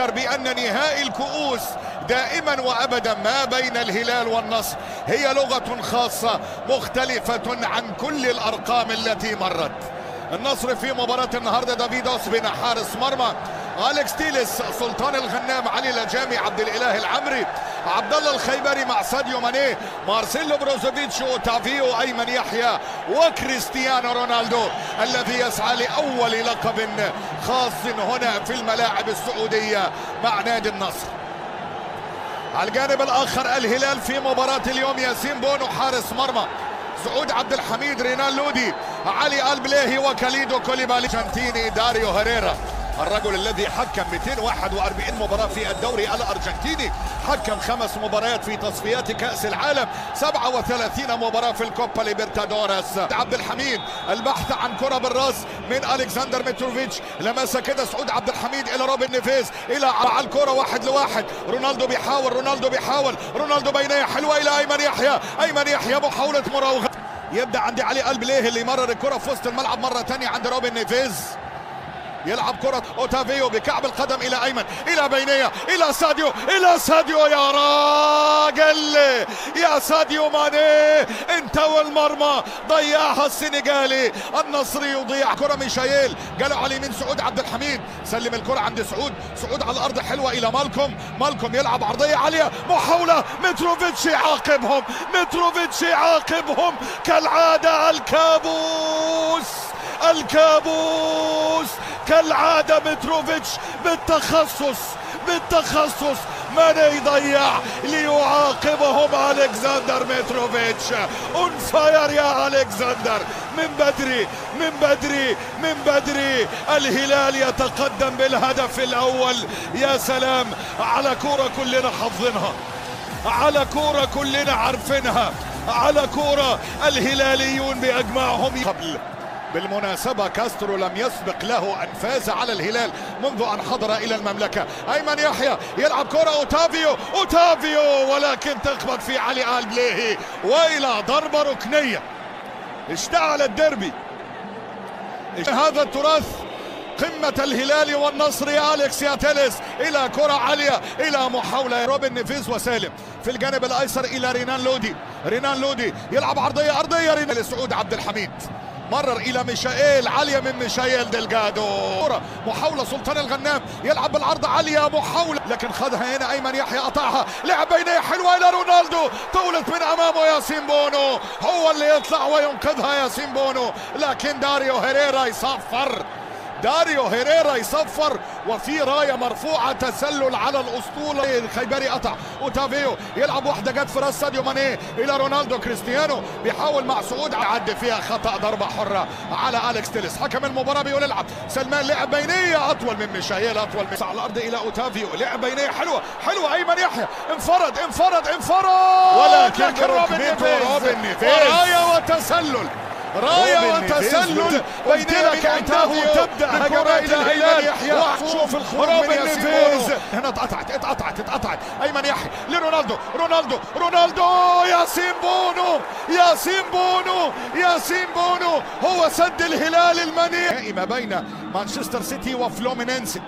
بأن نهائي الكؤوس دائما وأبدا ما بين الهلال والنصر هي لغة خاصة مختلفة عن كل الأرقام التي مرت. النصر في مباراة النهاردة دافيد أوسبينا حارس مرمى، أليكس تيليس، سلطان الغنام، علي لجامي، عبد الإله العمري، عبد الله الخيبري مع ساديو ماني، مارسيلو بروزوفيتش، اوتافيو، أيمن يحيى وكريستيانو رونالدو الذي يسعى لأول لقب خاص هنا في الملاعب السعودية مع نادي النصر. على الجانب الآخر الهلال في مباراة اليوم ياسين بونو حارس مرمى، سعود عبد الحميد، رينان لودي، علي البليهي وكاليدو كوليبالي، أرجنتيني داريو هيريرا، الرجل الذي حكم 241 مباراة في الدوري الأرجنتيني، حكم 5 مباريات في تصفيات كأس العالم، 37 مباراة في الكوبا ليبرتادوريس. عبد الحميد البحث عن كرة بالراس من ألكسندر متروفيتش، لمسها كده سعود عبد الحميد إلى روبن نيفيز، إلى على الكرة 1 لواحد، رونالدو بيحاول، رونالدو بينية حلوة إلى أيمن يحيى، أيمن يحيى محاولة مراوغة، يبدأ عندي علي البليهي اللي يمرر الكرة في وسط الملعب مرة ثانية عند روبن نيفيز، يلعب كرة اوتافيو بكعب القدم إلى أيمن، إلى بينية، إلى ساديو، يا راجل يا ساديو ماني، انت والمرمى ضيعها السنغالي. النصر يضيع كرة ميشايل، جاله على اليمين سعود عبد الحميد، سلم الكرة عند سعود على الأرض حلوة إلى مالكوم يلعب عرضية عالية، محاولة، متروفيتش يعاقبهم كالعادة. الكابوس كالعادة، متروفيتش بالتخصص ماني يضيع ليعاقبهم ألكسندر متروفيتش. انفاير يا ألكسندر، من بدري الهلال يتقدم بالهدف الأول. يا سلام على كرة كلنا حافظينها، على كرة كلنا عارفينها، على كرة الهلاليون بأجمعهم. قبل بالمناسبة كاسترو لم يسبق له أن فاز على الهلال منذ أن حضر إلى المملكة. أيمن يحيى يلعب كرة أوتافيو ولكن تخبط في علي البليهي وإلى ضربة ركنية. اشتعل الديربي، هذا التراث قمة الهلال والنصر. يا أليكس يا تيليس إلى كرة عالية، إلى محاولة روبن نيفيز وسالم في الجانب الأيسر إلى رينان لودي يلعب عرضية لسعود عبد الحميد، مرر إلى ميشائيل، عالية من ميشائيل ديلغادو، محاولة سلطان الغنام يلعب بالعرض عالية، محاولة لكن خذها هنا أيمن يحيى، قطعها، لعب بينية حلوة إلى رونالدو، طولت من أمامه ياسين بونو، هو اللي يطلع وينقذها ياسين بونو، لكن داريو هيريرا يصفر وفي راية مرفوعة، تسلل على الأسطولة. الخيبري قطع، اوتافيو يلعب واحدة جت في راس ساديو ماني إلى رونالدو، كريستيانو بيحاول مع سعود، عد فيها خطأ، ضربة حرة على أليكس تيليس. حكم المباراة بيقول العب. سلمان لعب بينية أطول من ميشايل، على الأرض إلى اوتافيو، لعب بينية حلوة أيمن يحيى، انفرد ولكن روبن نيفيز، راية وتسلل بينما كأنه تبدأ هجمات الهلال. شوف الخروج من ياسين بونو، هنا اتقطعت أيمن يحيى لرونالدو، ياسين بونو هو سد الهلال المنيع. ما بين مانشستر سيتي وفلومينينسي،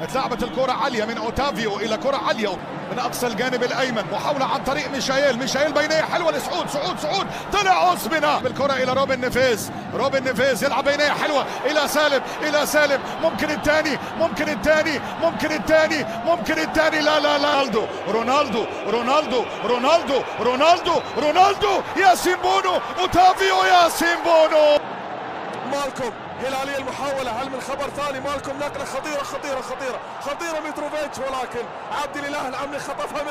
اتلعبت الكرة عالية من اوتافيو إلى كرة عالية من أقصى الجانب الأيمن، محاولة عن طريق ميشايل بينية حلوة لسعود، طلع أوسبينا بالكرة إلى روبن نيفيز يلعب بينية حلوة إلى سالم، ممكن الثاني، لا رونالدو، ياسين بونو، اوتافيو، ياسين بونو، مالكوم هلالي المحاولة، هل من خبر ثاني؟ مالكوم نقلة خطيرة متروفيتش، ولكن عبد الإله العمري خطفها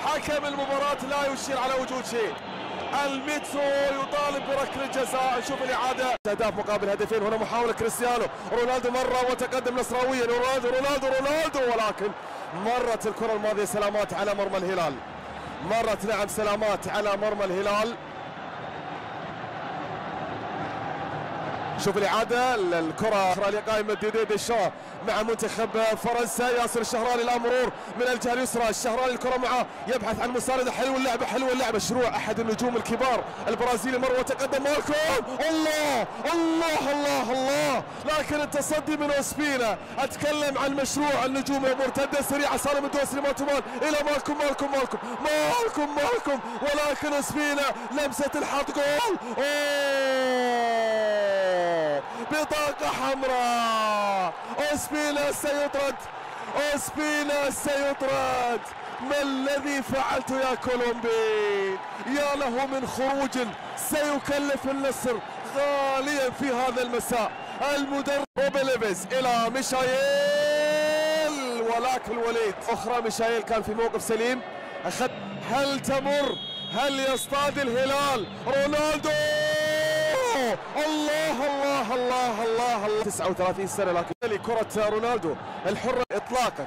حكم المباراة لا يشير على وجود شيء. المترو يطالب بركله الجزاء. نشوف الإعادة، أهداف مقابل هدفين. هنا محاولة كريستيانو رونالدو مرة وتقدم نصراويا، رونالدو ولكن مرت الكرة الماضية سلامات على مرمى الهلال، سلامات على مرمى الهلال. شوف الإعادة، الكرة لقائمة ديدي ديشان مع منتخب فرنسا. ياسر الشهراني لا مرور من الجهة اليسرى، الشهراني الكرة معه يبحث عن مساندة. حلوة اللعبة، شروع أحد النجوم الكبار البرازيلي، مرة وتقدم مالكوم، الله لكن التصدي من اوسبينا. اتكلم عن مشروع النجوم المرتده السريعه. سالم الدوسري ماتومان الى مالكم ولكن اوسبينا لمسه الحظ جول. بطاقه حمراء. اوسبينا سيطرد. ما الذي فعلته يا كولومبي؟ يا له من خروج سيكلف النصر غاليا في هذا المساء. المدرب روبليفيز الى ميشايل، ولكن وليد اخرى. ميشايل كان في موقف سليم. هل تمر؟ هل يصطاد الهلال؟ رونالدو! الله 39 سنة، لكن كرة رونالدو الحرة اطلاقا.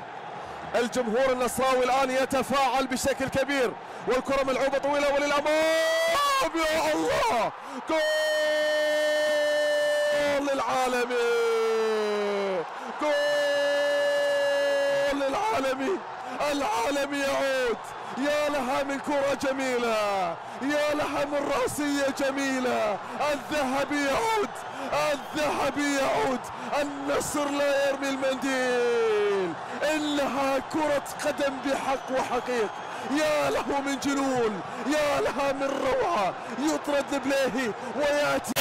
الجمهور النصراوي الآن يتفاعل بشكل كبير، والكرة ملعوبة طويلة وللأمام. يا الله، جول للعالمي. العالمي يعود. يا لها من كرة جميلة، يا لها من رأسية جميلة. الذهبي يعود. النصر لا يرمي المنديل، إنها كرة قدم بحق وحقيق. يا له من جنون، يا لها من روعة. يطرد البليهي ويأتي